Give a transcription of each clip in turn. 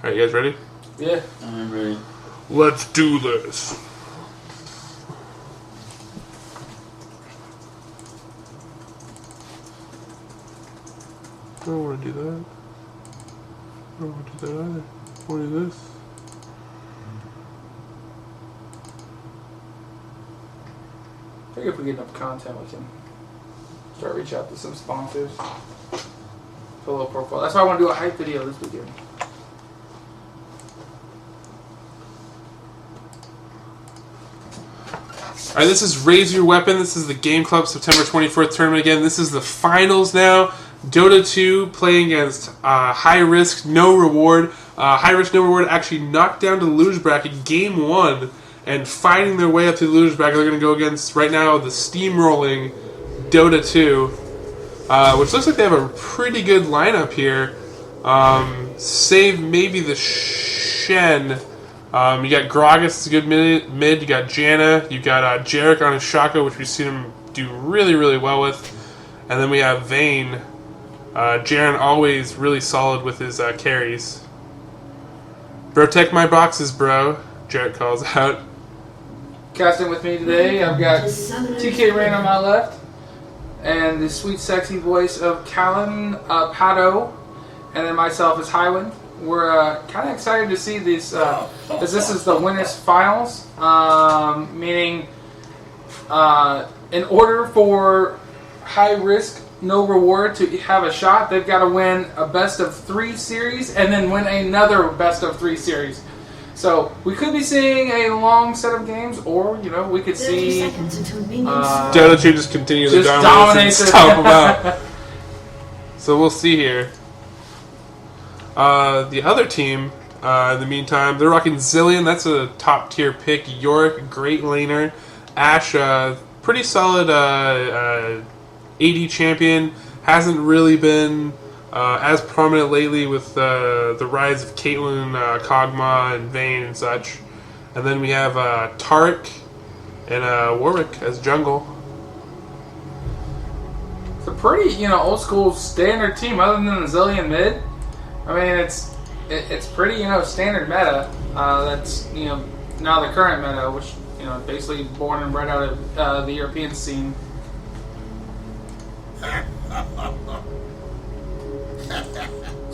Alright, you guys ready? Yeah. I'm ready. Let's do this. I don't want to do that. I don't want to do that either. I want to do this. I think if we get enough content, we can start reaching out to some sponsors. For a little profile. That's why I want to do a hype video this weekend. Alright, this is Raise Your Weapon. This is the Gameclucks September 24th tournament again. This is the finals now. Dota2 playing against High Risk, No Reward. High Risk, No Reward actually knocked down to the losers bracket game 1 and fighting their way up to the losers bracket. They're going to go against, right now, the steamrolling Dota2, which looks like they have a pretty good lineup here. Save maybe the Shen. You got Gragas, a good mid. You got Janna. You got Jarek on his Shaka, which we've seen him do really, really well with. And then we have Vayne. Jaren always really solid with his carries. Protect my boxes, bro. Jarek calls out. Casting with me today, I've got TK Rain on my left, and the sweet, sexy voice of Callan Pato, and then myself as Highwind. We're kind of excited to see this, as this is the winners finals, meaning in order for High Risk, No Reward to have a shot, they've got to win a best of 3 series and then win another best of 3 series. So we could be seeing a long set of games, or we could see Dota2 just continue to dominate and stomp them out. So we'll see here. The other team, in the meantime, they're rocking Zillion. That's a top tier pick. Yorick, great laner. Ashe, pretty solid AD champion. Hasn't really been as prominent lately with the rise of Caitlyn, Kog'Maw, and Vayne and such. And then we have Taric and Warwick as jungle. It's a pretty, old school standard team other than the Zillion mid. I mean, it's pretty, standard meta. That's, now the current meta, which, basically born and bred out of the European scene. Looks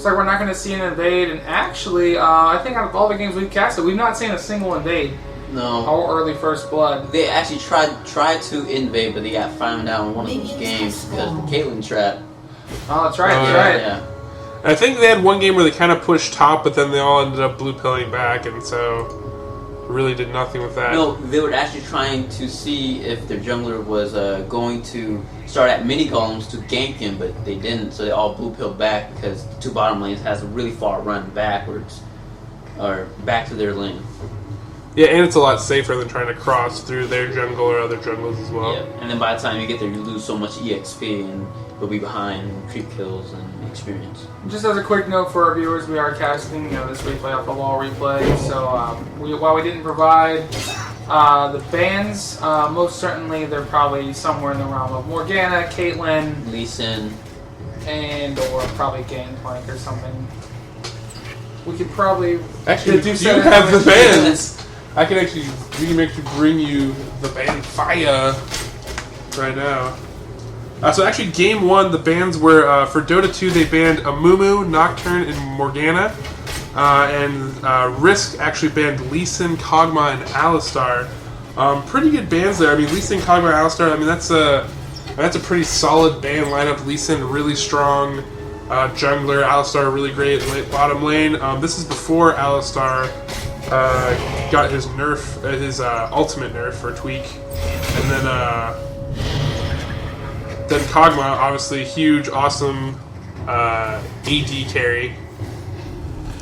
like we're not going to see an invade, and actually, I think out of all the games we've casted, we've not seen a single invade. No. Or early first blood. They actually tried to invade, but they got found out in one of those games because of the Caitlyn trap. Oh, that's right, that's right. Yeah. I think they had one game where they kind of pushed top, but then they all ended up blue pilling back, and so really did nothing with that. No, they were actually trying to see if their jungler was going to start at mini golems to gank him, but they didn't, so they all blue pilled back because the 2 bottom lanes has a really far run backwards, or back to their lane. Yeah, and it's a lot safer than trying to cross through their jungle or other jungles as well. Yeah, and then by the time you get there, you lose so much EXP, and you'll be behind in creep kills and experience. Just as a quick note for our viewers, we are casting this replay off the wall replay. So while we didn't provide the bans, most certainly they're probably somewhere in the realm of Morgana, Caitlyn, Lee Sin, and or probably Gangplank or something. We could probably actually do you have the bans. We can actually bring you the ban fire right now. So actually, game 1, the bans were, for Dota 2, they banned Amumu, Nocturne, and Morgana. And Risk actually banned Lee Sin, Kog'Maw, and Alistar. Pretty good bans there. I mean, Lee Sin, Kog'Maw, Alistar, I mean, that's a pretty solid ban lineup. Lee Sin, really strong jungler. Alistar, really great bottom lane. This is before Alistar got his nerf, his ultimate nerf for Tweak. And then Kog'Maw, obviously huge, awesome AD carry.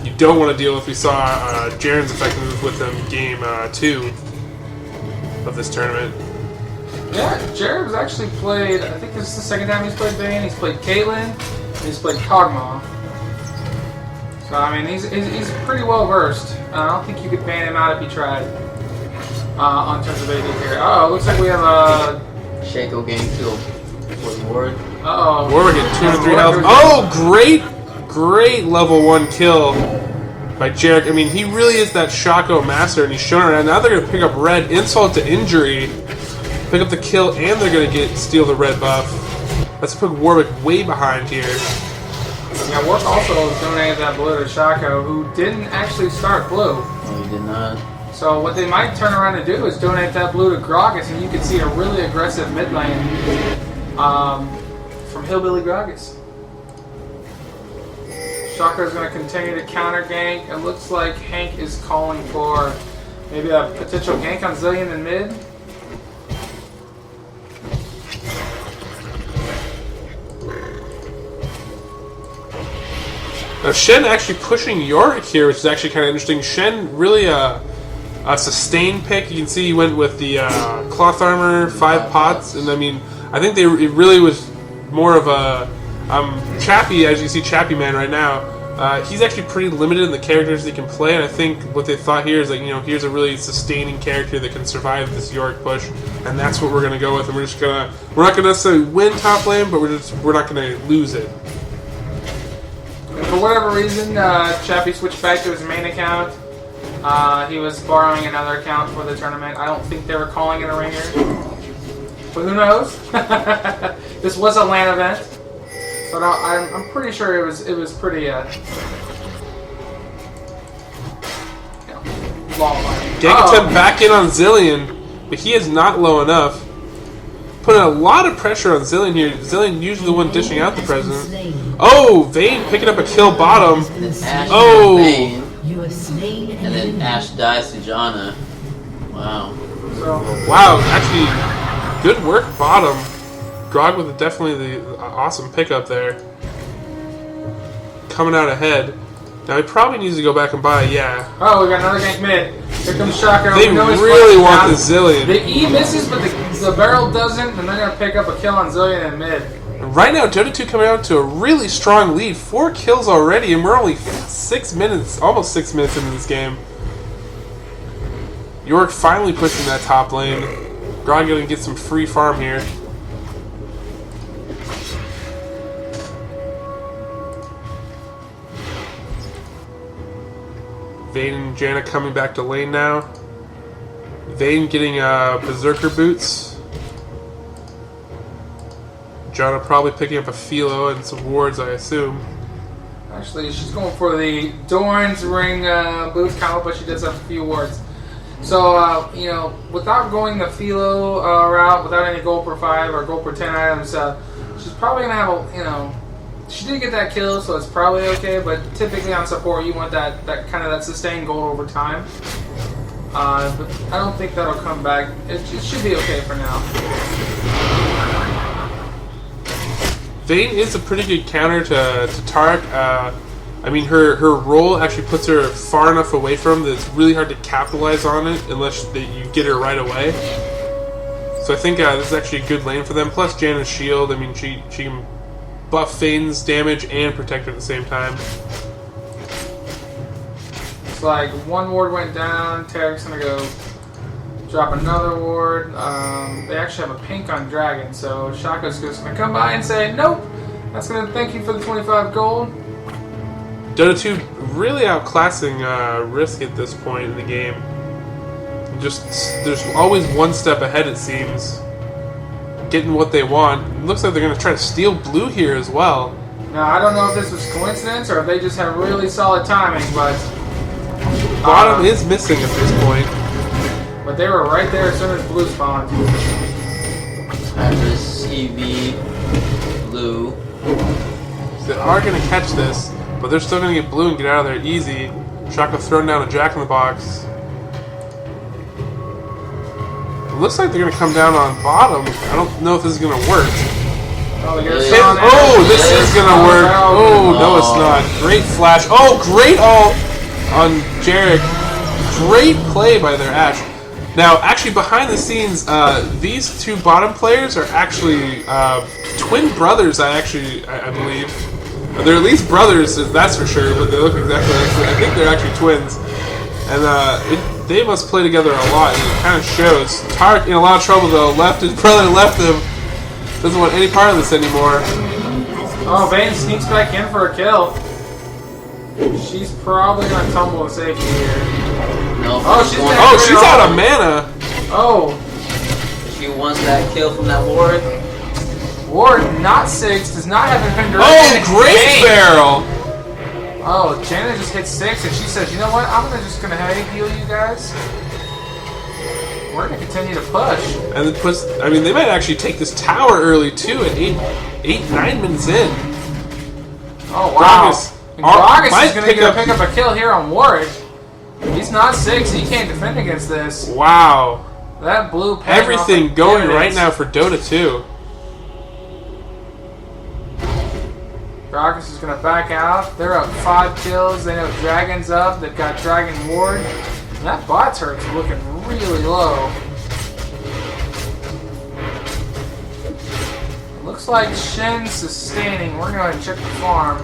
You don't want to deal with. We saw Jaren's effective move with them game 2 of this tournament. Yeah, Jared's actually played, I think this is the second time he's played Vayne. He's played Caitlyn, and he's played Kog'Maw. So, I mean, he's pretty well versed. I don't think you could ban him out if he tried on terms of AD carry. Oh, looks like we have a Shaco game kill. Ward. Uh-oh. Warwick at 2 and 3 health. Oh, great level 1 kill by Jarek. I mean, he really is that Shaco master, and he's shown it. And now they're going to pick up red, insult to injury, pick up the kill, and they're going to steal the red buff. Let's put Warwick way behind here. Yeah, Warwick also donated that blue to Shaco, who didn't actually start blue. No, he did not. So what they might turn around and do is donate that blue to Gragas, and you can see a really aggressive mid lane from Hillbilly Gragas. Shaco is going to continue to counter gank. It looks like Hank is calling for maybe a potential gank on Zillion in mid. Now Shen actually pushing Yorick here, which is actually kind of interesting. Shen really a sustained pick. You can see he went with the cloth armor, 5 pots, and I mean, I think it really was more of a Chappie, as you see Chappie Man right now. He's actually pretty limited in the characters he can play, and I think what they thought here is like, you know, here's a really sustaining character that can survive this Yorick push, and that's what we're gonna go with. And we're not gonna necessarily win top lane, but we're not gonna lose it. For whatever reason, Chappie switched back to his main account. He was borrowing another account for the tournament. I don't think they were calling it a ringer, but who knows? This was a LAN event. But I'm pretty sure it was pretty long line. Gank back in on Zillion, but he is not low enough. Putting a lot of pressure on Zillion here. Zillion usually the one dishing out the president. Oh, Vayne picking up a kill bottom. Ash Oh, Vayne, and then Ash dies to Janna. Wow. So, wow, actually good work bottom. Grog with definitely the awesome pickup there. Coming out ahead. Now he probably needs to go back and buy, yeah. oh, we got another gank mid. Here comes Shaco. They really want the Zillion. The E misses, but the barrel doesn't, and they're going to pick up a kill on Zillion in mid. Right now, Dota2 coming out to a really strong lead. 4 kills already, and we're only 6 minutes, almost 6 minutes into this game. York finally pushing that top lane. Grog going to get some free farm here. Vayne and Janna coming back to lane now. Vayne getting Berserker boots. Janna probably picking up a Philo and some wards, I assume. Actually, she's going for the Dorn's ring boots combo, but she does have a few wards. So, you know, without going the Philo route, without any gold per 5 or gold per 10 items, she's probably going to have a, you know, she did get that kill, so it's probably okay, but typically on support you want that kind of that sustained gold over time. But I don't think that'll come back. It should be okay for now. Vayne is a pretty good counter to Tarek. I mean, her role actually puts her far enough away from him that it's really hard to capitalize on it unless you get her right away. So I think this is actually a good lane for them. Plus Janna's shield, I mean, she can buff Vayne's damage and protect her at the same time. It's like one ward went down, Tarek's gonna go drop another ward. They actually have a pink on Dragon, so Shaco's just gonna come by and say, nope, that's gonna thank you for the 25 gold. Dota2 really outclassing Risk at this point in the game. Just there's always one step ahead, it seems. Getting what they want. It looks like they're going to try to steal blue here as well. Now, I don't know if this was coincidence or if they just have really solid timing, but Bottom is missing at this point. But they were right there as soon as blue spawned. Iris, EV, blue. They are going to catch this, but they're still going to get blue and get out of there easy. Shaco throwing down a Jack in the Box. It looks like they're going to come down on bottom. I don't know if this is going to work. Oh, this is going to work. Oh, no, it's not. Great flash. Oh, great ult on Jarek. Great play by their Ashe. Now, actually, behind the scenes, these two bottom players are actually twin brothers, I believe. They're at least brothers, that's for sure, but they look exactly like, I think they're actually twins. And they must play together a lot, and it kind of shows. Tarek in a lot of trouble, though. His brother left him. Doesn't want any part of this anymore. Oh, Vayne sneaks back in for a kill. She's probably gonna tumble to safety here. No. She's out of mana. Oh. She wants that kill from that ward. Ward, not 6, does not have infender. Oh, great barrel! Oh, Janet just hit 6 and she says, you know what, I'm just gonna heal you guys. We're gonna continue to push. And it puts, I mean, they might actually take this tower early too at 9 minutes in. Oh, wow. Gragas is gonna pick up a kill here on Warwick. He's not 6, he can't defend against this. Wow. That blue everything going right now for Dota2. Gragas is going to back out. They're up 5 kills. They know Dragon's up. They've got Dragon Ward. And that bot turret's looking really low. Looks like Shen's sustaining. We're going to go ahead and check the farm.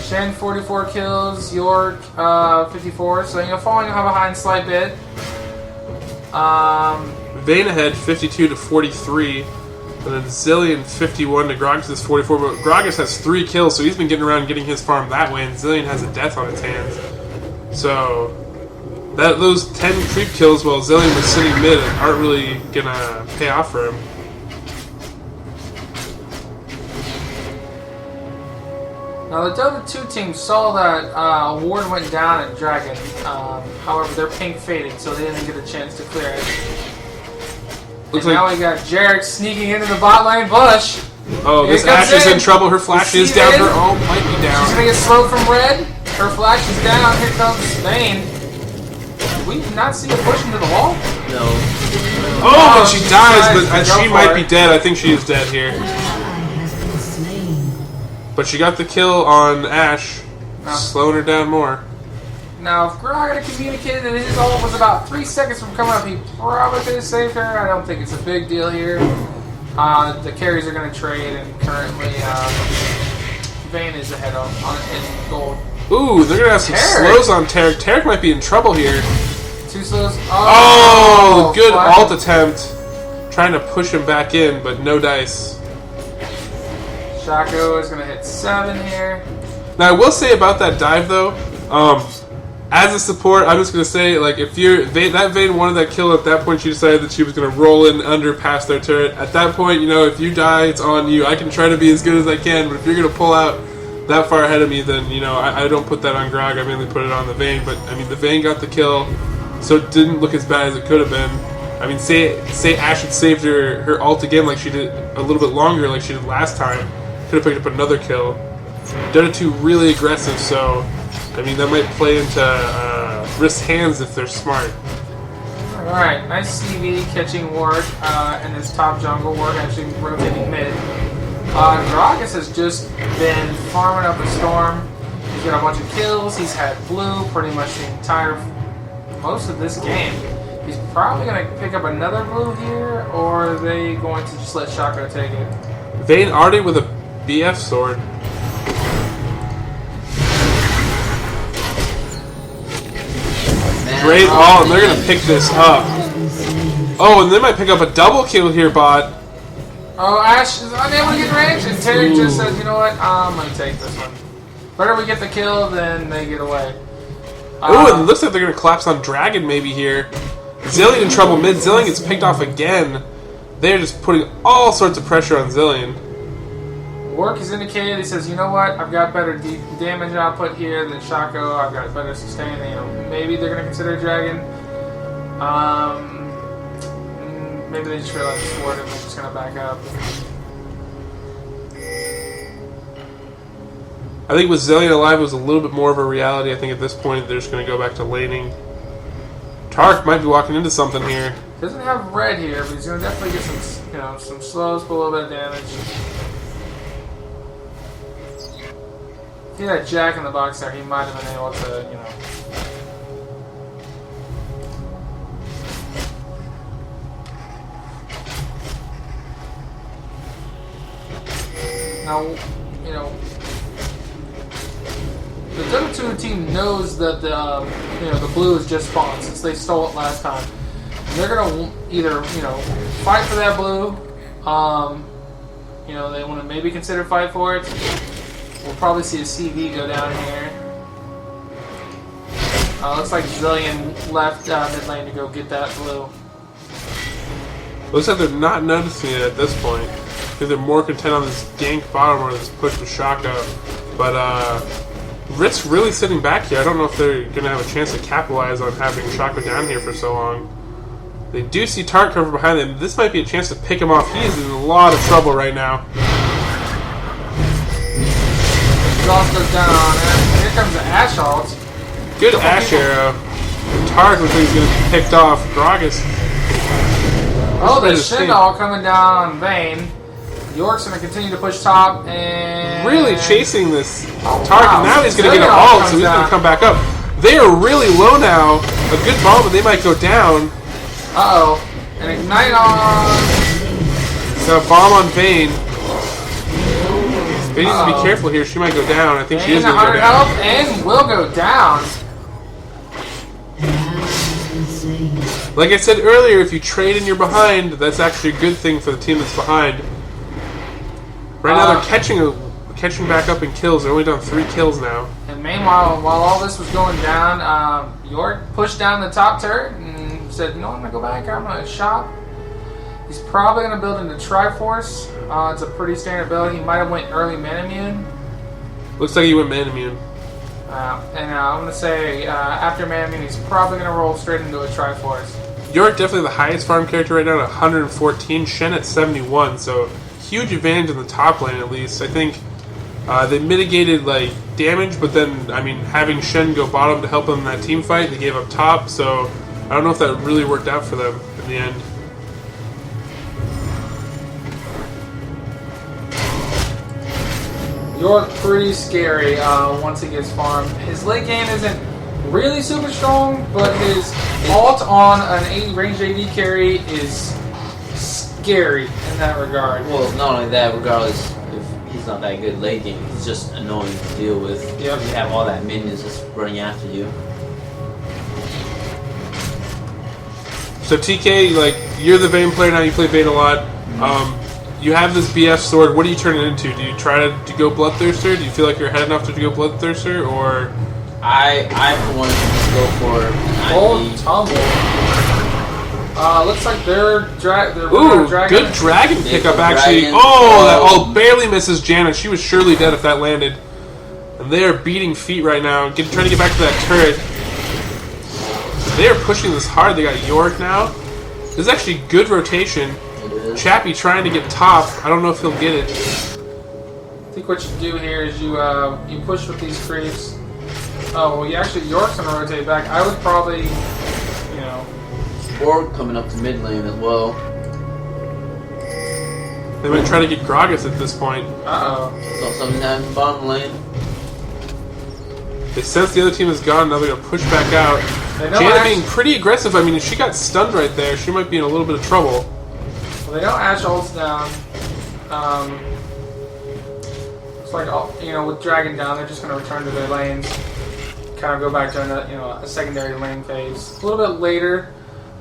Shen 44 kills, York 54. So you're falling behind a slight bit. Vayne ahead 52 to 43. And then Zillion 51 to Gragas' 44. But Gragas has 3 kills, so he's been getting around getting his farm that way, and Zillion has a death on his hands. So those 10 creep kills while Zillion was sitting mid aren't really gonna pay off for him. Now the Dota 2 team saw that Ward went down at Dragon. However, their pink faded, so they didn't get a chance to clear it. And now we got Jarek sneaking into the bot lane bush. Oh, this Ashe is in trouble. Her flash is down. Her ult might be down. She's gonna get slowed from red. Her flash is down. Here comes Vayne. Did we not see a push into the wall? No. Oh, and she dies, but she might be dead. I think she is dead here. But she got the kill on Ashe, slowing her down more. Now, if Grog had communicated that his ult was about 3 seconds from coming up, he probably could have saved her. I don't think it's a big deal here. The carries are going to trade, and currently Vayne is ahead in gold. Ooh, they're going to have some slows on Tarek. Tarek might be in trouble here. 2 slows. Oh, good ult attempt. Trying to push him back in, but no dice. Shaco is going to hit 7 here. Now, I will say about that dive, though, as a support, I'm just going to say, like, if that Vayne wanted that kill at that point, she decided that she was going to roll in under past their turret. At that point, you know, if you die, it's on you. I can try to be as good as I can, but if you're going to pull out that far ahead of me, then, you know, I don't put that on Grog. I mainly put it on the Vayne. But, I mean, the Vayne got the kill, so it didn't look as bad as it could have been. I mean, say Ashe had saved her ult again like she did a little bit longer like she did last time. Could have picked up another kill. Dota2 really aggressive, so I mean that might play into Risk's hands if they're smart. Alright, nice CV catching Ward in his top jungle. Ward actually rotating mid. Gragas has just been farming up a storm. He's got a bunch of kills. He's had blue pretty much most of this game. He's probably going to pick up another blue here, or are they going to just let Shaco take it? Vayne already with a BF sword. Great ult, and they're going to pick this up. Oh, and they might pick up a double kill here, bot. Oh, Ashe is unable to get range, and Tarek just says, you know what, I'm going to take this one. Better we get the kill than they get away. Oh, and it looks like they're going to collapse on Dragon maybe here. Zillion in trouble mid. Zillion gets picked off again. They're just putting all sorts of pressure on Zillion. Work is indicated. He says, you know what? I've got better damage output here than Shaco. I've got better sustain. You know, maybe they're going to consider Dragon. Maybe they just realize it's Ward and they're just going to back up. I think with Zillion alive was a little bit more of a reality. I think at this point they're just going to go back to laning. Tark might be walking into something here. Doesn't have red here, but he's going to definitely get some, you know, some slows, put a little bit of damage. See that Jack in the box there? He might have been able to, you know. Now, you know, the Dota2 team knows that the blue is just spawned since they stole it last time. They're gonna either, you know, fight for that blue, you know, they want to maybe consider fight for it. We'll probably see a CV go down here. Looks like Zillion left mid lane to go get that blue. Looks like they're not noticing it at this point. I think they're more content on this gank bottom or this push with Shaka. But Risk's really sitting back here. I don't know if they're going to have a chance to capitalize on having Shaka down here for so long. They do see Tart cover behind them. This might be a chance to pick him off. He is in a lot of trouble right now. Exhaust goes down, and here comes the Ash ult. Good Ash arrow. Tark looks like he's going to be picked off. Gragas. Oh, the Shindahl coming down on Vayne. York's going to continue to push top and... Really chasing this Tark, wow. and now he's going to get an ult, so he's going to come back up. They are really low now. A good ball, but they might go down. Uh-oh. And Ignite on... Got a bomb on Vayne. Vayne needs to be careful here. She might go down. I think she is going to go down. Health and will go down. Like I said earlier, if you trade and you're behind, that's actually a good thing for the team that's behind. Right now they're catching back up in kills. They're only done 3 kills now. And meanwhile, while all this was going down, York pushed down the top turret and said, "No, I'm going to go back. I'm going to shop." He's probably going to build into Triforce. It's a pretty standard build. He might have went early Manamune. Looks like he went Manamune. And I'm going to say after Manamune, he's probably going to roll straight into a Triforce. York definitely the highest farm character right now at 114. Shen at 71, so huge advantage in the top lane at least. I think they mitigated like damage, but then I mean having Shen go bottom to help them in that team fight, they gave up top. So I don't know if that really worked out for them in the end. York pretty scary once he gets farmed. His late game isn't really super strong, but his ult on an 80 ranged AD carry is scary in that regard. Well, not only that, regardless if he's not that good late game, he's just annoying to deal with. Yep. You have all that minions just running after you. So TK, like you're the Vayne player now. You play Vayne a lot. You have this BF sword. What do you turn it into? Do you try to go Bloodthirster? Do you feel like you're ahead enough to go Bloodthirster, or? I for one go for an Old IV. Tumble. Looks like they're Ooh, dragon. good dragon pickup actually. Dragon. Oh, that ult barely misses Janet. She was surely dead if that landed. And they are beating feet right now, trying to get back to that turret. They are pushing this hard. They got York now. This is actually good rotation. Chappie trying to get top. I don't know if he'll get it. I think what you do here is you push with these creeps. Oh, well, York's gonna rotate back. I would probably, you know, Or coming up to mid lane as well. They might try to get Gragas at this point. So sometimes bottom lane. They sense the other team is gone. Now they're gonna push back out. Janet being pretty aggressive. I mean, if she got stunned right there, she might be in a little bit of trouble. Well, they know Ash ults down. Looks like, you know, with Dragon down, they're just going to return to their lanes. Kind of go back to a secondary lane phase. A little bit later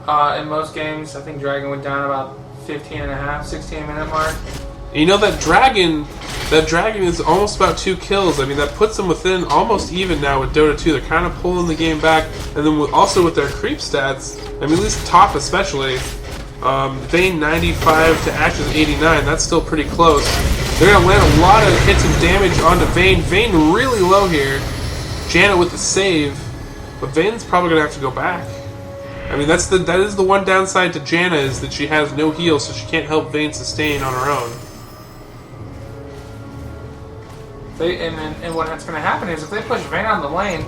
in most games, I think Dragon went down about 16-minute mark. And you know that dragon is almost about 2 kills. I mean, that puts them within almost even now with Dota 2. They're kind of pulling the game back. And then also with their creep stats, I mean, at least top especially, Vayne 95 to Ash's 89. That's still pretty close. They're going to land a lot of hits and damage onto Vayne. Vayne really low here. Janet with the save. But Vayne's probably going to have to go back. I mean, that is the one downside to Janet, is that she has no heal, so she can't help Vayne sustain on her own. And what's going to happen is if they push Vayne on the lane,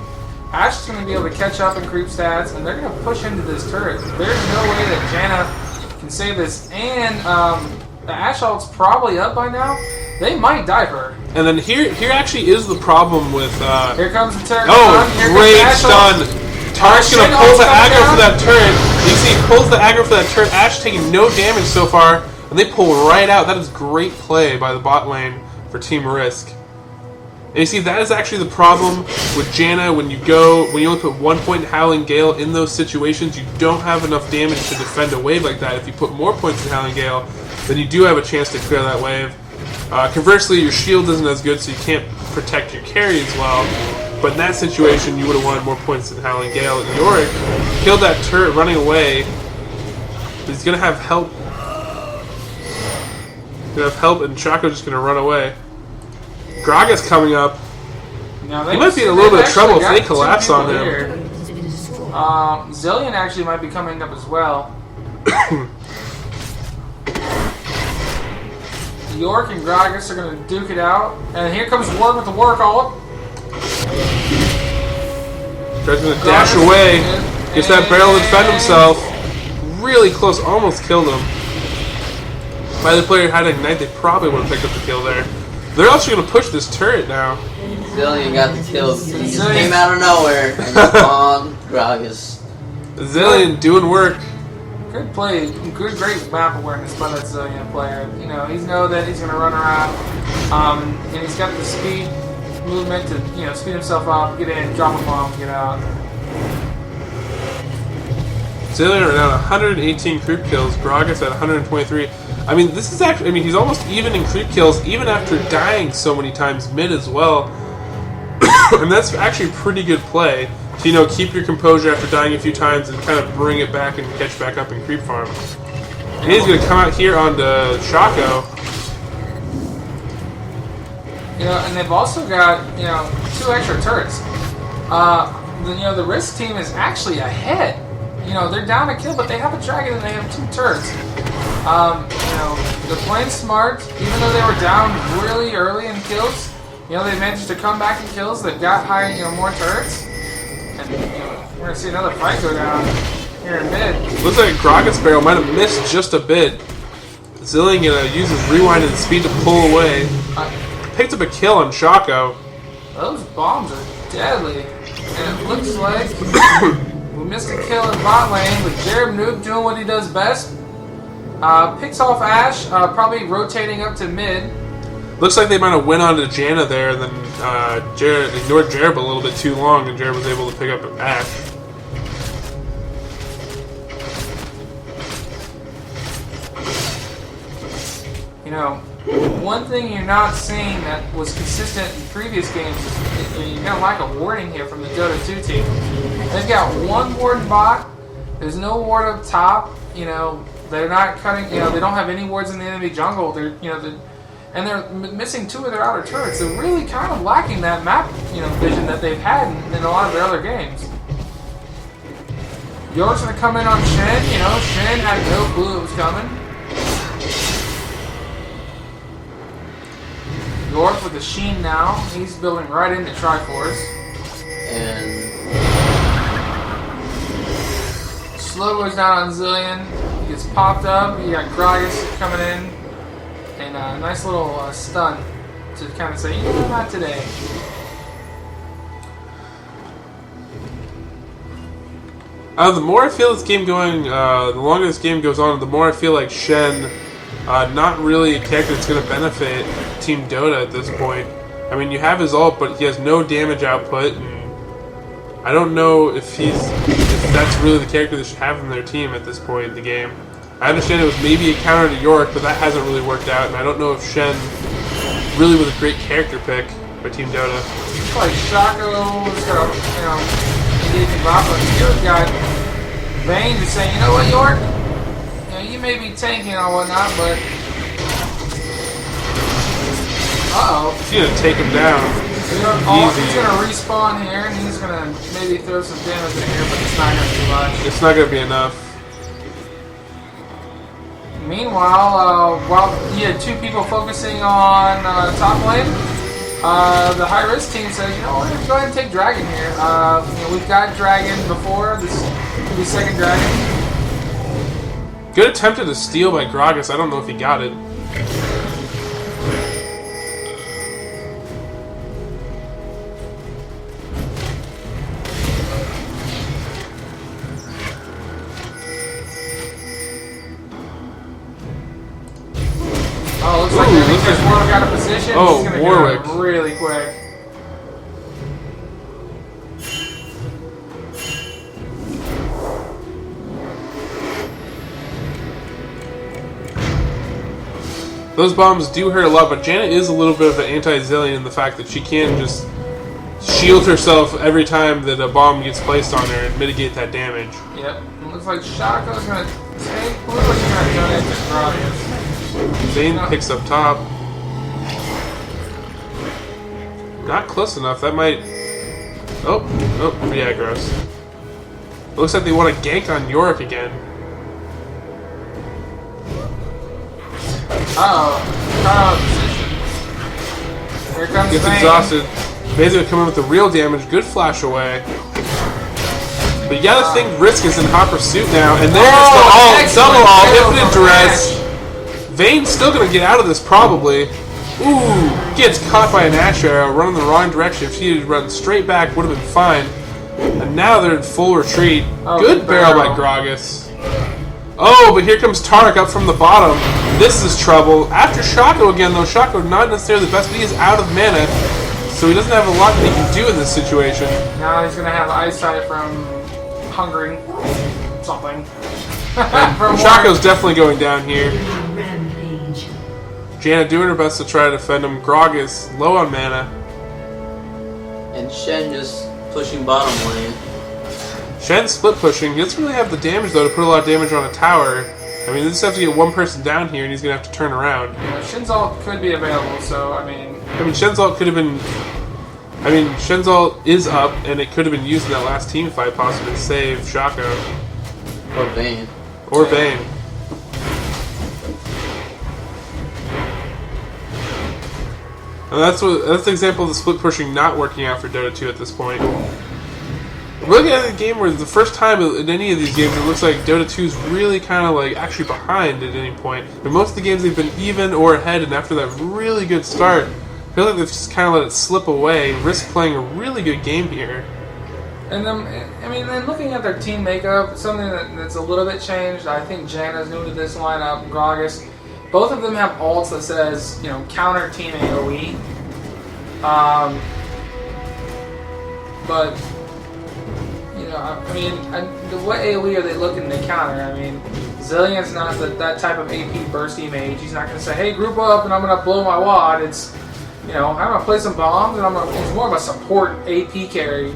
Ash is going to be able to catch up in creep stats, and they're going to push into this turret. There's no way that Janna can save this, and the Ash ult's probably up by now. They might die for her. And then here actually is the problem with... Here comes the turret. Oh, great stun! Tark's going to pull the aggro for that turret. You see he pulls the aggro for that turret. Ash taking no damage so far, and they pull right out. That is great play by the bot lane for Team Risk. And you see, that is actually the problem with Janna. When you only put 1 point in Howling Gale in those situations, you don't have enough damage to defend a wave like that. If you put more points in Howling Gale, then you do have a chance to clear that wave. Conversely, your shield isn't as good, so you can't protect your carry as well. But in that situation, you would have wanted more points than Howling Gale. And Yorick killed that turret running away. He's going to have help. And Chaco's just going to run away. Gragas coming up. Now he might be in a little bit of trouble if they collapse on him. Zillion actually might be coming up as well. York and Gragas are going to duke it out. And here comes Warg with the Warg ult. Tries to dash away. Gets that barrel to defend himself. Really close. Almost killed him. If either player had Ignite, they probably would have picked up the kill there. They're also going to push this turret now. Zillion got the kill. He just came out of nowhere and on Gragas. Zillion doing work. Good play. Great map awareness by that Zillion player. You know, he's know that he's going to run around. And he's got the speed movement to, you know, speed himself up, get in, drop a bomb, get out. Zillion are down 118 creep kills. Gragas at 123. I mean, this is actually... I mean, he's almost even in creep kills, even after dying so many times mid as well. And that's actually pretty good play. So, you know, keep your composure after dying a few times and kind of bring it back and catch back up in creep farm. And he's going to come out here onto Chaco. You know, and they've also got, you know, 2 extra turrets. You know, the Risk team is actually ahead. You know, they're down a kill, but they have a dragon and they have 2 turrets. You know, they're playing smart, even though they were down really early in kills. You know, they managed to come back in kills. They've got higher, you know, more turrets. And, you know, we're going to see another fight go down here in mid. Looks like Gragas barrel might have missed just a bit. Zillion going to use his rewind and speed to pull away. Picked up a kill on Chaco. Those bombs are deadly. And it looks like we missed a kill in bot lane, but Jared Noob doing what he does best. Picks off Ashe, probably rotating up to mid. Looks like they might have went on to Janna there, and then Jared ignored Jared a little bit too long, and Jared was able to pick up Ashe. You know, one thing you're not seeing that was consistent in previous games is you're going to lack a warding here from the Dota2 team. They've got 1 ward bot. There's no ward up top. You know, they're not cutting. You know, they don't have any wards in the enemy jungle. They're, you know, and they're missing 2 of their outer turrets. They're really kind of lacking that map, you know, vision that they've had in a lot of their other games. York's going to come in on Shen. You know, Shen had no clue it was coming. York with the Sheen now. He's building right into Triforce. And Slow goes down on Zillion. He gets popped up. You got Gragas coming in. And a nice little stun to kind of say, you know, not today. The more I feel this game going, the longer this game goes on, the more I feel like Shen, not really a character that's going to benefit Team Dota at this point. I mean, you have his ult, but he has no damage output, and I don't know if that's really the character they should have in their team at this point in the game. I understand it was maybe a counter to York, but that hasn't really worked out, and I don't know if Shen really was a great character pick by Team Dota. Like Chaco was going to, you know, engaging bot, but York got Vayne to say, you know what, York? You know, you may be tanking or whatnot, but He's going to take him down. You know, he's going to respawn here, and he's going to maybe throw some damage in here, but it's not going to be much. It's not going to be enough. Meanwhile, while you had 2 people focusing on top lane, the high-risk team says, you know, we're going to go ahead and take Dragon here. You know, we've got Dragon before. This could be second Dragon. Good attempt at a steal by Gragas. I don't know if he got it. Oh, looks like Warwick out of position. Oh, He's gonna Warwick. Go really quick. Those bombs do hurt a lot, but Janet is a little bit of an anti-Zillion in the fact that she can just shield herself every time that a bomb gets placed on her and mitigate that damage. Yep. It looks like Shaco's going to take... Looks like he's going to donate to Gradius. Vayne picks up top. Not close enough. That might... Oh, yeah, gross. Looks like they want to gank on Yorick again. Here comes Gets Vayne. exhausted. Vayne's gonna come in with the real damage. Good flash away. But you gotta think Risk is in hot pursuit now. And there's the ult. Double ult. Infinite duress. Vayne's still gonna get out of this probably. Ooh, gets caught by an Ash arrow, running the wrong direction. If she had run straight back, would have been fine. And now they're in full retreat. Good barrel by Gragas. Oh, but here comes Tarek up from the bottom. This is trouble. After Shaco again, though, Shaco not necessarily the best, but he is out of mana, so he doesn't have a lot that he can do in this situation. Now he's going to have eyesight from hungering something. Shaco's definitely going down here. Janet doing her best to try to defend him. Gragas low on mana. And Shen just pushing bottom lane. Shen's split pushing. He doesn't really have the damage though to put a lot of damage on a tower. I mean, they just have to get one person down here, and he's gonna have to turn around. Yeah, Shen's ult could be available, so I mean, Shen's ult could have been. I mean, Shen's ult is up, and it could have been used in that last team fight possibly to save Shaco Or Vayne. or Vayne. And that's the example of the split pushing not working out for Dota 2 at this point. We're looking at a game where the first time in any of these games it looks like Dota 2 is really kind of like actually behind at any point. But most of the games they've been even or ahead, and after that really good start, I feel like they've just kind of let it slip away. Risk playing a really good game here. and then looking at their team makeup, something that's a little bit changed. I think Janna's new to this lineup. Gragas. Both of them have ults that says, counter team AoE. But, what AoE are they looking to counter? I mean, Zillion's not that type of AP bursty mage. He's not going to say, hey, group up and I'm going to blow my wad. It's, I'm going to play some bombs and it's more of a support AP carry.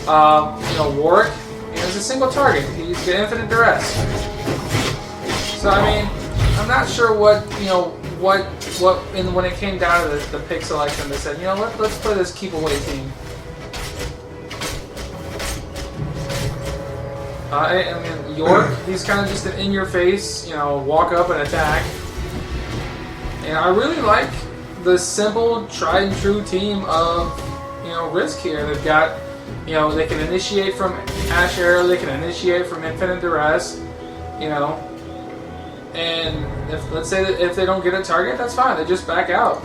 Warwick, is a single target. He's got infinite duress. So, I'm not sure what when it came down to the pick selection, they said, let's play this keep away team. York, he's kind of just an in-your-face, walk up and attack. And I really like the simple, tried-and-true team of, Risk here. They've got, they can initiate from Ash Arrow, they can initiate from Infinite Duress, and let's say that if they don't get a target, that's fine. They just back out.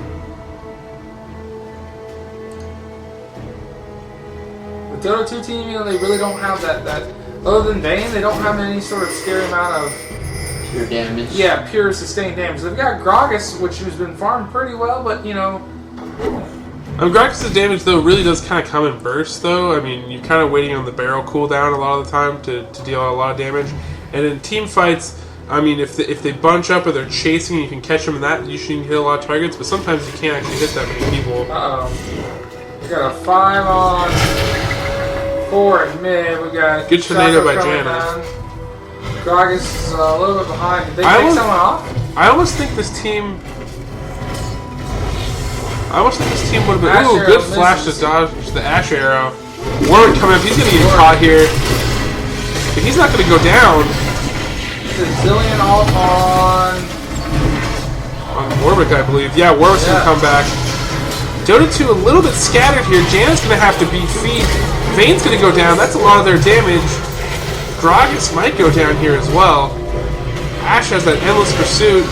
The Dota 2 team, they really don't have that. Other than Vayne, they don't have any sort of scary amount of pure damage. Yeah, pure sustained damage. They've got Gragas, which has been farmed pretty well, but Gragas' damage though really does kind of come in bursts though. You're kind of waiting on the barrel cooldown a lot of the time to deal a lot of damage. And in team fights, if they bunch up or they're chasing, you can catch them in that. Usually you can hit a lot of targets, but sometimes you can't actually hit that many people. We got a 5 on 4 in mid. We got good tornado by Janna. Gragas is a little bit behind. Did they take someone off? I almost think this team would have been. Ooh, good flash to dodge the Ash arrow. Warwick coming up. He's going to get caught here. But he's not going to go down. Zillion ult on Warwick, I believe. Yeah, Warwick's going to come back. Dota 2 a little bit scattered here. Janna's going to have to beat feet. Vayne's going to go down. That's a lot of their damage. Gragas might go down here as well. Ash has that endless pursuit.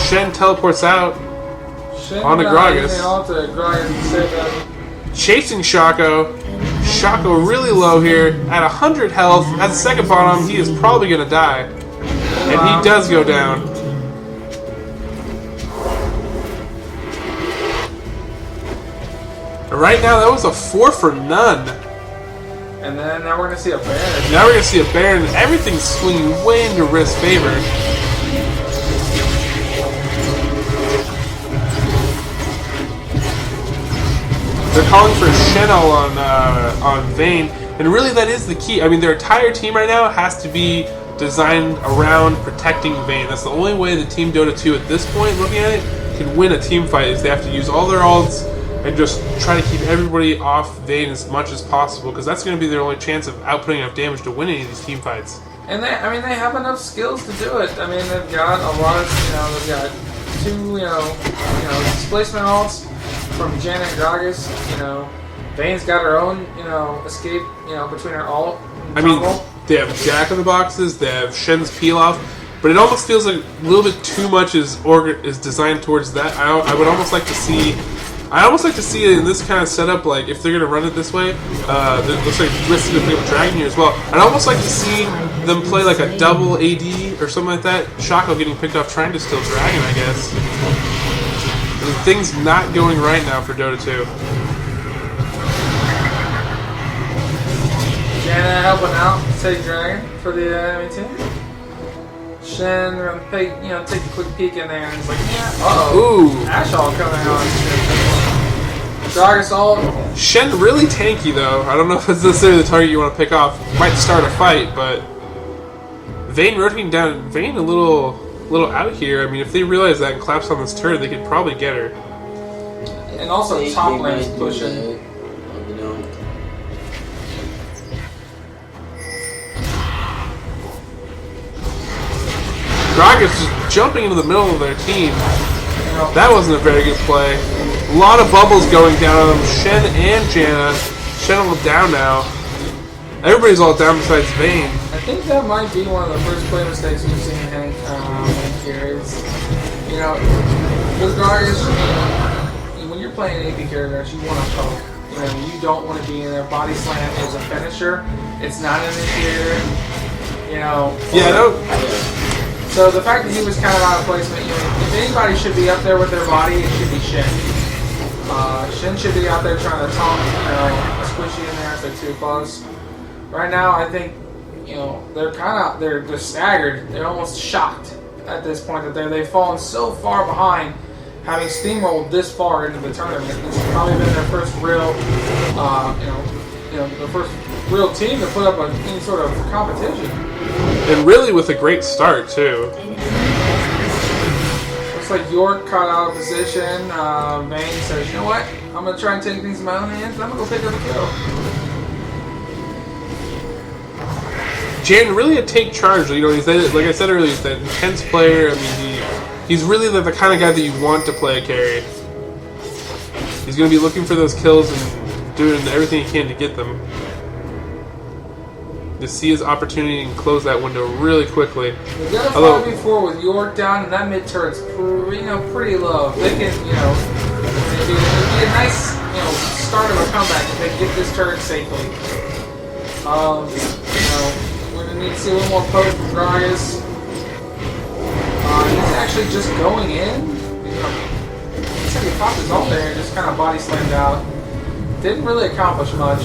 Shen teleports out onto Gragas. Chasing Shaco. Shaco really low here. At 100 health. At the second bottom, he is probably going to die. And he does go down. Right now, that was a 4 for none. And then now we're going to see a Baron. Now we're going to see a Baron. Everything's swinging way into Risk's favor. They're calling for Channel on Vayne, and really that is the key. I mean, their entire team right now has to be designed around protecting Vayne. That's the only way the Team Dota 2 at this point, looking at it, can win a team fight, is they have to use all their ults and just try to keep everybody off Vayne as much as possible, because that's going to be their only chance of outputting enough damage to win any of these team fights. And they have enough skills to do it. I mean, they've got a lot of, they've got two, displacement ults from Jan and Gragas. Vayne's got her own, escape, between her ult and toggle. They have Jack in the boxes, they have Shen's peel off, but it almost feels like a little bit too much is designed towards that. I would almost like to see. I almost like to see it in this kind of setup, like if they're going to run it this way. It looks like Bliss is going to play with Dragon here as well. I'd almost like to see them play like a double AD or something like that. Shaco getting picked off trying to steal Dragon, I guess. I mean, things not going right now for Dota 2. Janna helping out, take Dragon for the enemy team. Shen, take a quick peek in there, and it's like, Ooh. Ashall coming on. Gragas ult. Shen really tanky though. I don't know if it's necessarily the target you want to pick off. Might start a fight, but Vayne rotating down. Vayne a little out here. I mean, if they realize that and collapse on this turret, they could probably get her. And also top lane's pushing. Gragas just jumping into the middle of their team. That wasn't a very good play. A lot of bubbles going down on them. Shen and Janna. Shen all down now. Everybody's all down besides Vayne. I think that might be one of the first play mistakes we've seen Hank here. Is, with Gragas, when you're playing an AP character, you want to poke. You don't want to be in there. Body slam is a finisher. It's not an initiator. Yeah, no. So the fact that he was kind of out of placement, if anybody should be up there with their body, it should be Shen. Shen should be out there trying to taunt, squishy in there if they're too close. Right now, I think, they're staggered. They're almost shocked at this point that they've fallen so far behind, having steamrolled this far into the tournament. This has probably been their first real, the first real team to put up any sort of competition. And really with a great start, too. Looks like York caught out of position. Vayne says, you know what? I'm going to try and take things in my own hands. I'm going to go pick up a kill. Jan really a take charge. He's like I said earlier, he's that intense player. I mean, he's really the kind of guy that you want to play a carry. He's going to be looking for those kills and doing everything he can to get them. To see his opportunity and close that window really quickly. We've got a 5v4 with York down, and that mid turret's pretty low. They can, it'd be a nice, start of a comeback if they get this turret safely. We're gonna need to see a little more poke from Gragas. He's actually just going in. Looks like he popped his ult there and just kind of body slammed out. Didn't really accomplish much.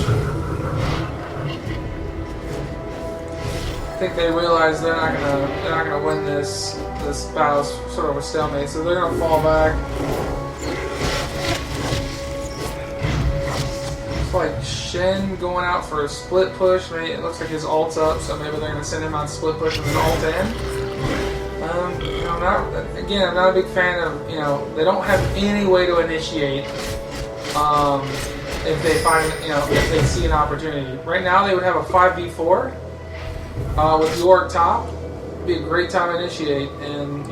I think they realize they're not gonna win this battle. Sort of a stalemate, so they're gonna fall back. Looks like Shen going out for a split push. Maybe it looks like his ult's up, so maybe they're gonna send him on split push with an ult in. I'm not a big fan of they don't have any way to initiate. If they find if they see an opportunity. Right now they would have a 5v4. With York top, it'd be a great time to initiate, and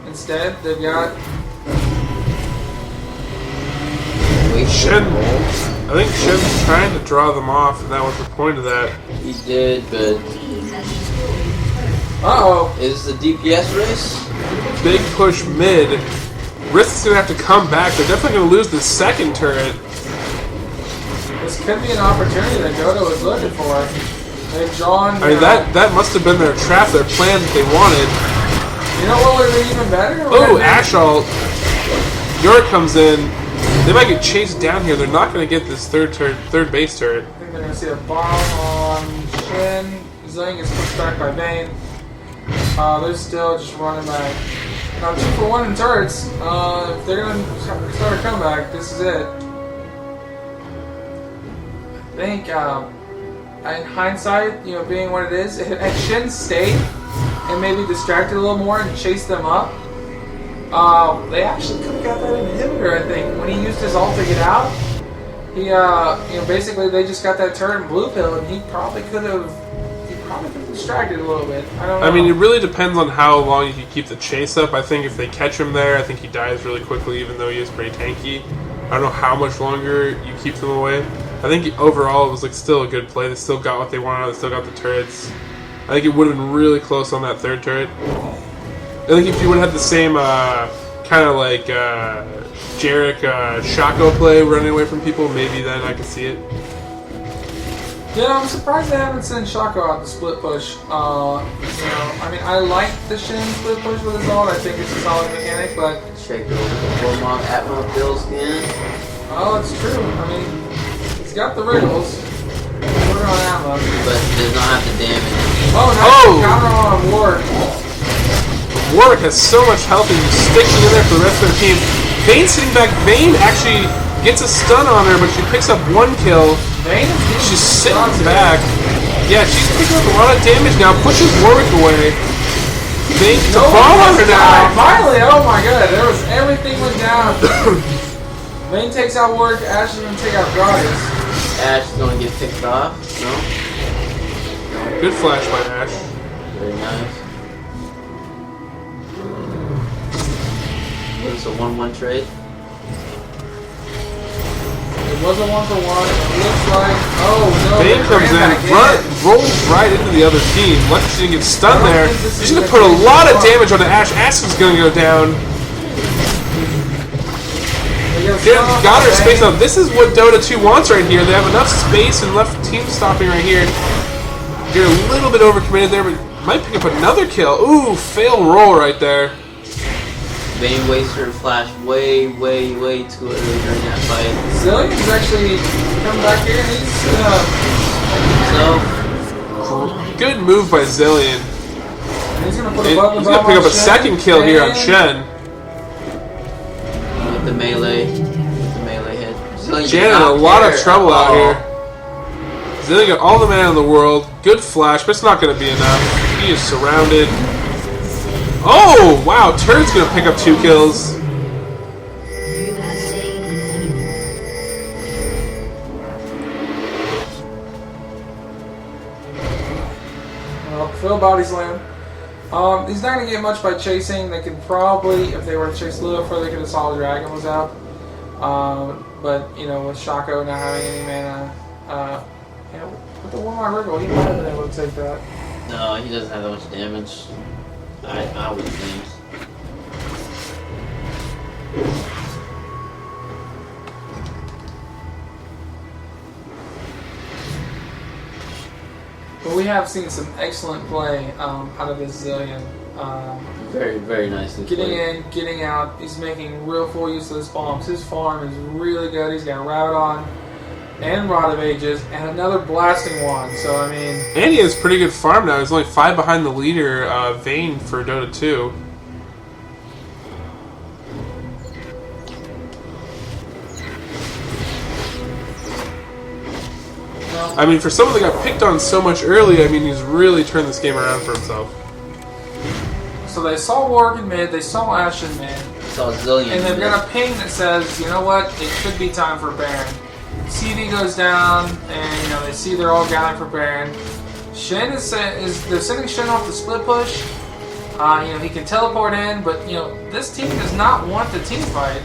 instead they've got Shen. I think Shen's trying to draw them off, and that was the point of that. He did, but is the DPS race? Big push mid. Risk's gonna have to come back. They're definitely gonna lose the second turret. This could be an opportunity that Dota was looking for. They've drawn. I mean, that must have been their trap, their plan that they wanted. You know what would have been even better? Oh, Ashall. York comes in. They might get chased down here. They're not going to get this third base turret. I think they're going to see a bomb on Shen. Zing is pushed back by Vayne. They're still just running back. Now 2-for-1 in turrets. If they're going to start a comeback, this is it. think in hindsight, you know, being what it is, if Shin stayed and maybe distracted a little more and chased them up, they actually could have got that inhibitor. I think when he used his ult to get out, he you know, basically they just got that turret and blue pill, and he probably could have distracted a little bit. I don't know. I mean, it really depends on how long you can keep the chase up. I think if they catch him there, I think he dies really quickly, even though he is pretty tanky. I don't know how much longer you keep them away. I think overall it was like still a good play. They still got what they wanted. They still got the turrets. I think it would have been really close on that third turret. I think if you would have had the same kind of like Jarek Shaco play running away from people, maybe then I could see it. Yeah, I'm surprised they haven't sent Shaco out the split push. You know, I mean, I like the Shin split push with his ult. I think it's a solid mechanic, but Check the full-mod Atmo build skin. oh, it's true. I mean, he's got the wriggles. Put it on ammo. But does not have the damage. Oh, nice Oh! counter on Ward. Warwick has so much health and he's sticking in there for the rest of their team. Vayne's sitting back. Vayne actually gets a stun on her, but she picks up 1 kill. Vayne is getting She's sitting shots back. Yeah, she's picking up a lot of damage now. Pushes Warwick away. Vayne gets a bomb on her now. Finally, oh my god, everything went down. Vayne takes out Ward, Ash is gonna take out Goddess. Ash is going to get picked off. No? Good flash by Ash. Very nice. It's a 1-1 trade. It was a 1-for-1. It looks like, oh no, Vayne comes in, rolls right into the other team. Lucky she didn't get stunned there. She's going to put a lot of damage on the Ash. Ash is going to go down. Got her space out. This is what Dota 2 wants right here. They have enough space and left team stopping right here. You're a little bit overcommitted there, but might pick up another kill. Ooh, fail roll right there. Vayne wasted her flash way too early during that fight. Zillion's actually come back here and he's So, Good move by Zillion. he's gonna put a He's button going to pick up a second kill here on Shen. with the melee hit. Zillion Jan in did a not lot of care trouble at out all. here. Zillion got all the mana in the world. Good flash, but it's not going to be enough. He is surrounded. Oh, wow. Turret's going to pick up 2 kills. Well, Phil body slam. He's not gonna get much by chasing. They could probably, if they were to chase Lucifer, they could have saw the dragon was out. But you know, with Shaco not having any mana, you know, with the 1-line wriggle, he might have been able to take that. No, he doesn't have that much damage. I would think. But we have seen some excellent play out of this Zillion. Very nicely Getting played. in, getting out. He's making real full use of his bombs. His farm is really good. He's got Rabadon and Rod of Ages and another blasting wand. So I mean, And he has pretty good farm now. He's only 5 behind the leader, Vayne, for Dota 2. I mean, for someone that got picked on so much early, I mean, he's really turned this game around for himself. so they saw Warwick in mid, they saw Ash in mid, Saw Zillion. and they've got a ping that says, you know what, it could be time for Baron. CV goes down, and you know they see they're all gathering for Baron. Shen they're sending Shen off the split push. You know, he can teleport in, but you know this team does not want the team fight.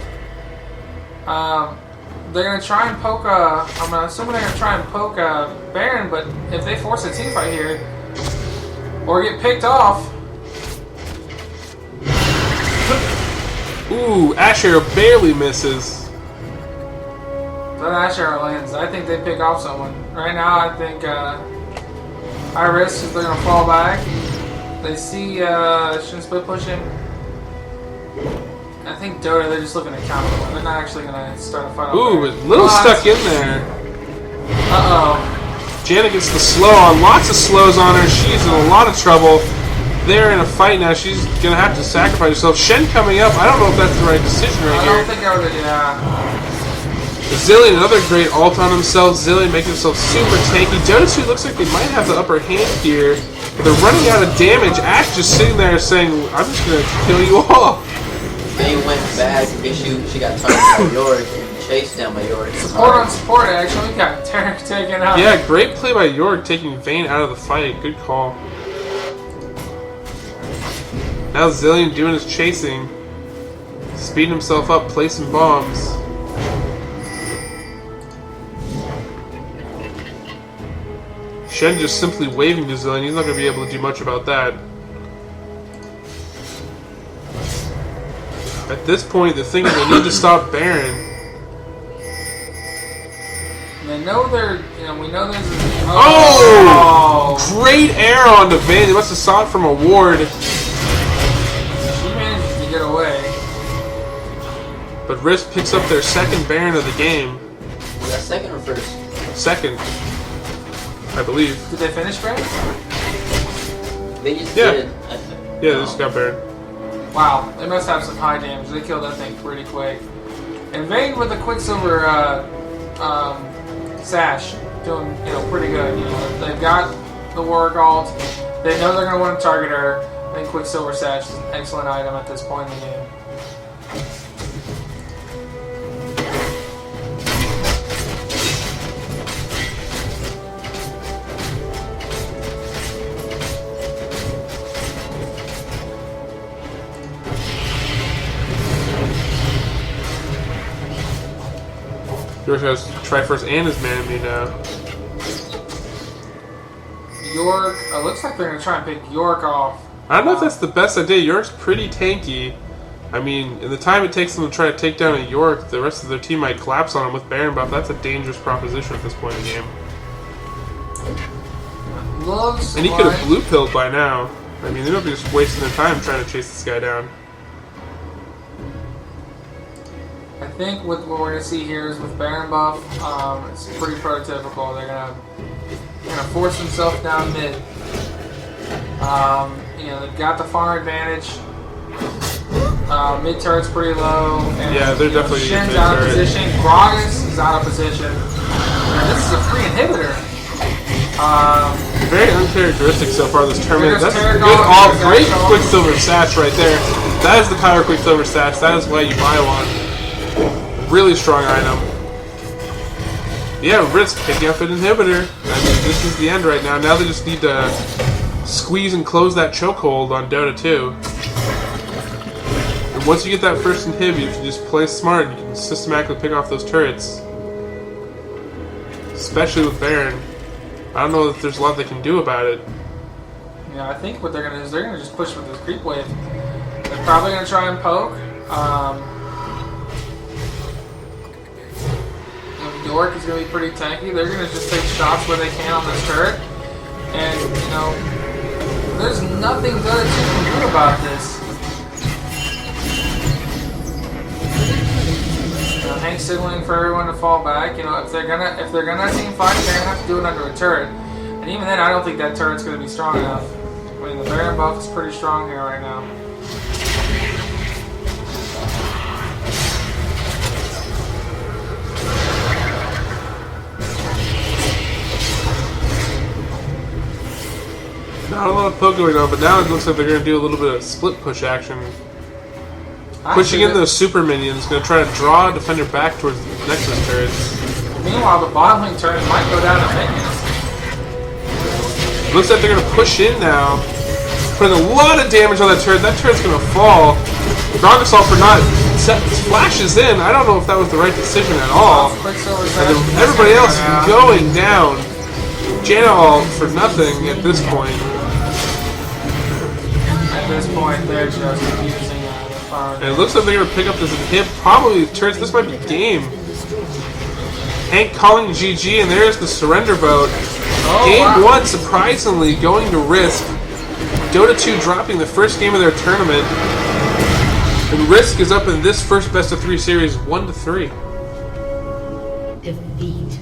They're gonna try and poke. I'm assuming they're gonna try and poke Baron, but if they force a team fight here or get picked off, Ooh, Ash Arrow barely misses. that Ash Arrow lands. I think they pick off someone. Right now, I think Iris is they're gonna fall back. They see Shin split pushing. I think Dota, they're just looking to counter one. They're not actually gonna start a fight. Ooh, a little stuck in there. Janet gets the slow on. Lots of slows on her. She's in a lot of trouble. They're in a fight now. She's going to have to sacrifice herself. Shen coming up. I don't know if that's the right decision right I here. don't think I would, yeah. Zillion, another great ult on himself. Zillion making himself super tanky. Dota2 looks like they might have the upper hand here. But they're running out of damage. Ash just sitting there saying, I'm just going to kill you all. They went back because she got targeted by Yorick and chased down by Yorick. Support on support, actually. Got taken out. Yeah, great play by Yorick taking Vayne out of the fight. Good call. Now Zillion doing his chasing. Speeding himself up, placing bombs. Shen just simply waving to Zillion. He's not going to be able to do much about that. At this point, the thing is they need to stop Baron. They know they're, we know there's a... Oh! Great air onto Vayne. They must have saw it from a ward. She manages to get away. But Risk picks up their second Baron of the game. Was that second or first? Second, I believe. Did they finish Baron? They just Yeah. did. Yeah, they just got Baron. Wow, they must have some high damage. They killed that thing pretty quick. And Vayne with the Quicksilver sash, doing pretty good. They've got the Warwick ult. They know they're going to want to target her. I think Quicksilver sash is an excellent item at this point in the game. York has Triforce and his Manamune now. York, looks like they're going to try and pick York off. I don't know if that's the best idea. York's pretty tanky. I mean, in the time it takes them to try to take down a York, the rest of their team might collapse on him with Baron buff. That's a dangerous proposition at this point in the game. Looks And he could have blue pilled by now. I mean, they might be just wasting their time trying to chase this guy down. I think what we're going to see here is with Baron buff, it's pretty prototypical. They're going to force themselves down mid. They've got the farm advantage. Mid turret's pretty low. And, Yeah, they're definitely Shen's mid out of turret. position. Gragas is out of position. And this is a free inhibitor. Very uncharacteristic so far this tournament. There's That's a Terran good all Dog, great Terran Dog. Quicksilver sash right there. That is the power Quicksilver sash. That is why you buy one. Really strong item. Yeah, Risk picking up an inhibitor. I mean, this is the end right now. Now they just need to squeeze and close that chokehold on Dota 2. And once you get that first inhib, you can just play smart. You can systematically pick off those turrets. Especially with Baron. I don't know if there's a lot they can do about it. Yeah, I think what they're going to do is they're going to just push with this creep wave. They're probably going to try and poke. York is going to be pretty tanky. They're going to just take shots where they can on this turret. And, there's nothing Dota2 can do about this. Hank's signaling for everyone to fall back. If they're gonna team fight, they're gonna have to do it under a turret. And even then, I don't think that turret's gonna be strong enough. I mean, the Baron buff is pretty strong here right now. Not a lot of poke going on, but now it looks like they're going to do a little bit of split push action. Pushing in those super minions, going to try to draw a defender back towards the Nexus turrets. Meanwhile, the bottom lane turret might go down to minions. Looks like they're going to push in now. Putting a lot of damage on that turret. That turret's going to fall. Grogasol for not flashes in. I don't know if that was the right decision at all. And then everybody else is going down. Janna ult for nothing at this point. At this point, they're just using And it looks like they're going to pick up this hit. Probably turrets. This might be game. Hank calling GG, and there's the surrender vote. Game 1, surprisingly, going to Risk. Dota 2 dropping the first game of their tournament. And Risk is up in this first best of 3 series 1-3. Defeat.